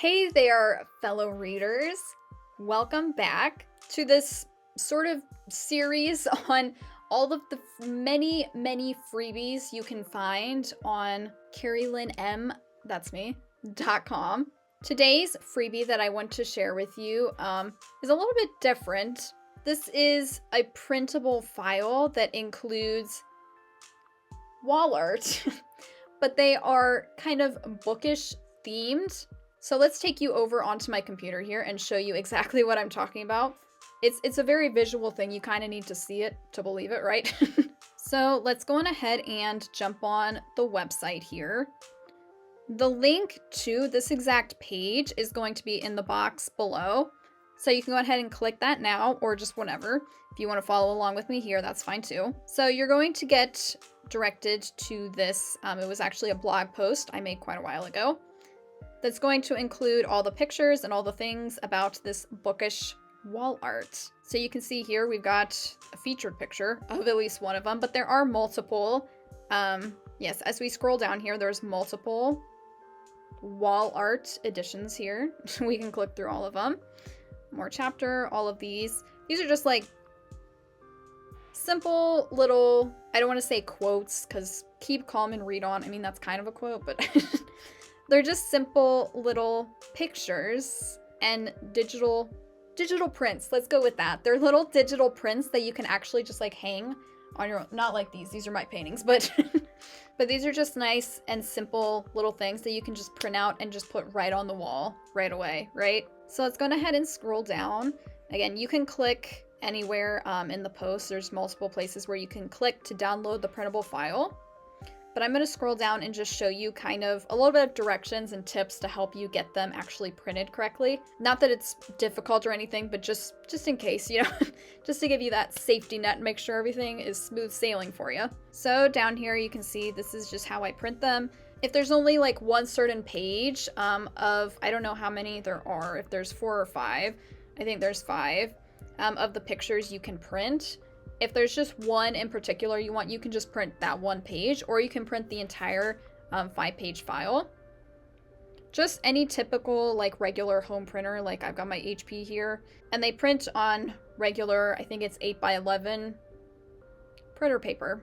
Hey there, fellow readers. Welcome back to this sort of series on all of the many freebies you can find on CarrieLynnM.com. Today's freebie that I want to share with you is a little bit different. This is a printable file that includes wall art, but they are kind of bookish themed. So let's take you over onto my computer here and show you exactly what I'm talking about. It's a very visual thing. You kind of need to see it to believe it, right? So let's go on ahead and jump on the website here. The link to this exact page is going to be in the box below. So you can go ahead and click that now, or just whenever. If you want to follow along with me here, that's fine too. So you're going to get directed to this. It was actually a blog post I made quite a while ago. That's going to include all the pictures and all the things about this bookish wall art. So you can see here we've got a featured picture of at least one of them, but there are multiple. Yes, as we scroll down here, there's multiple wall art editions here. We can click through all of them. More chapter, all of these. These are just like simple little, I don't want to say quotes because keep calm and read on. I mean, that's kind of a quote, but they're just simple little pictures and digital prints. Let's go with that. They're little digital prints that you can actually just like hang on your own. Not like these are my paintings, but but these are just nice and simple little things that you can just print out and just put right on the wall right away, right? So let's go ahead and scroll down. Again, you can click anywhere in the post. There's multiple places where you can click to download the printable file. But I'm going to scroll down and just show you kind of a little bit of directions and tips to help you get them actually printed correctly. Not that it's difficult or anything, but just in case, you know, just to give you that safety net and make sure everything is smooth sailing for you. So down here you can see this is just how I print them. If there's only like one certain page of, I don't know how many there are, if there's 4 or 5, I think there's 5 of the pictures you can print. If there's just one in particular you want, you can just print that one page, or you can print the entire 5-page file. Just any typical like regular home printer, like I've got my HP here, and they print on regular, I think it's 8x11 printer paper.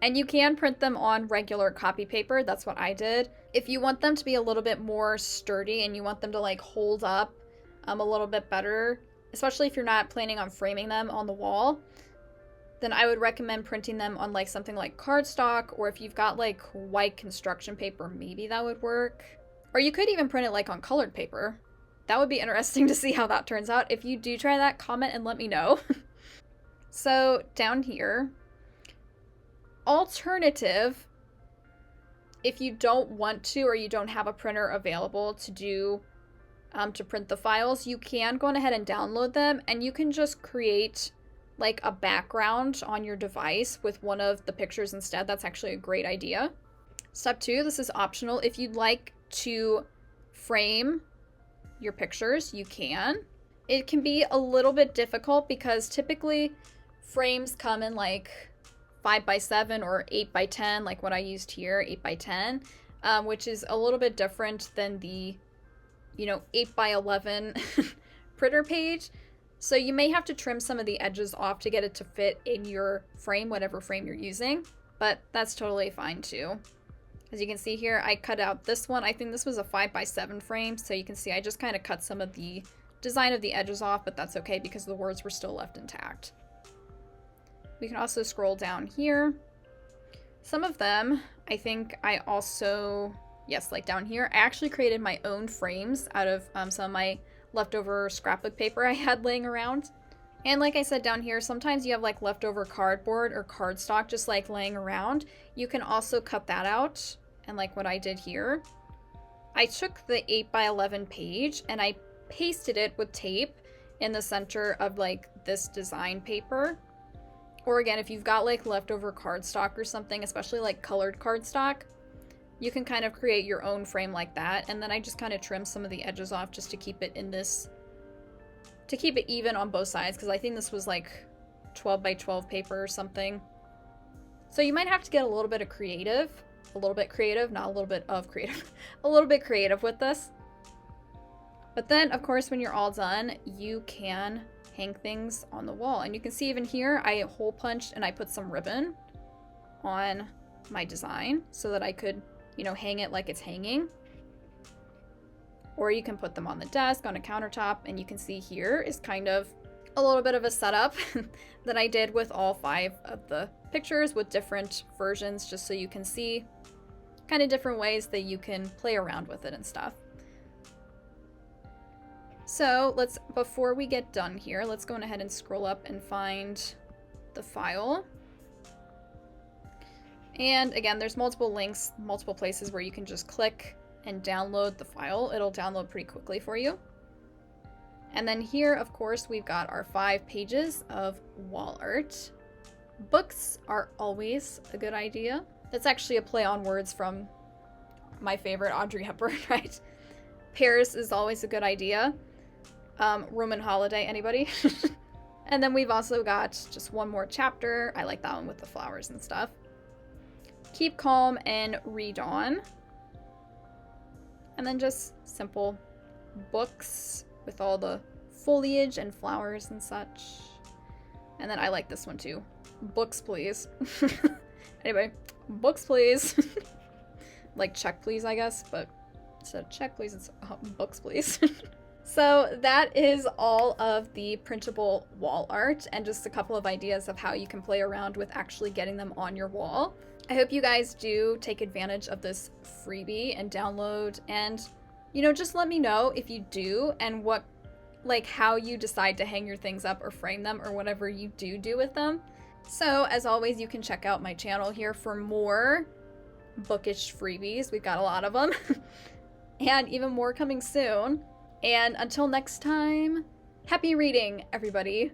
And you can print them on regular copy paper. That's what I did. If you want them to be a little bit more sturdy and you want them to like hold up a little bit better, especially if you're not planning on framing them on the wall, then I would recommend printing them on like something like cardstock, or if you've got like white construction paper, maybe that would work. Or you could even print it like on colored paper. That would be interesting to see how that turns out. If you do try that, comment and let me know. So down here, alternative, if you don't want to or you don't have a printer available to do to print the files, you can go ahead and download them, and you can just create like a background on your device with one of the pictures instead. That's actually a great idea. Step 2, this is optional. If you'd like to frame your pictures, you can. It can be a little bit difficult because typically frames come in like 5x7 or 8x10, like what I used here, 8x10, which is a little bit different than the 8x11 printer page. So you may have to trim some of the edges off to get it to fit in your frame, whatever frame you're using, but that's totally fine too. As you can see here, I cut out this one. I think this was a 5x7 frame, so you can see I just kind of cut some of the design of the edges off, but that's okay because the words were still left intact. We can also scroll down here. Some of them, I think I also, yes, like down here, I actually created my own frames out of some of my leftover scrapbook paper I had laying around. And like I said down here, sometimes you have like leftover cardboard or cardstock just like laying around. You can also cut that out. And like what I did here, I took the 8x11 page and I pasted it with tape in the center of like this design paper. Or again, if you've got like leftover cardstock or something, especially like colored cardstock, you can kind of create your own frame like that. And then I just kind of trim some of the edges off just to keep it in this, to keep it even on both sides, because I think this was like 12x12 paper or something. So you might have to get a little bit of creative, not a little bit of creative, a little bit creative with this. But then, of course, when you're all done, you can hang things on the wall. And you can see even here, I hole punched and I put some ribbon on my design so that I could, you know, hang it like it's hanging. Or you can put them on the desk, on a countertop, and you can see here is kind of a little bit of a setup that I did with all 5 of the pictures with different versions, just so you can see kind of different ways that you can play around with it and stuff. So before we get done here, let's go ahead and scroll up and find the file. And again, there's multiple links, multiple places where you can just click and download the file. It'll download pretty quickly for you. And then here, of course, we've got our 5 pages of wall art. Books are always a good idea. That's actually a play on words from my favorite Audrey Hepburn, right? Paris is always a good idea. Room and Holiday, anybody? And then we've also got just one more chapter. I like that one with the flowers and stuff. Keep calm and read on. And then just simple books with all the foliage and flowers and such. And then I like this one too. Books, please. Anyway, books, please. Like check, please, I guess, but instead of check, please, it's books, please. So that is all of the printable wall art and just a couple of ideas of how you can play around with actually getting them on your wall. I hope you guys do take advantage of this freebie and download, and, you know, just let me know if you do and what, like, how you decide to hang your things up or frame them or whatever you do with them. So as always, you can check out my channel here for more Bookish freebies. We've got a lot of them and even more coming soon. And until next time, happy reading, everybody.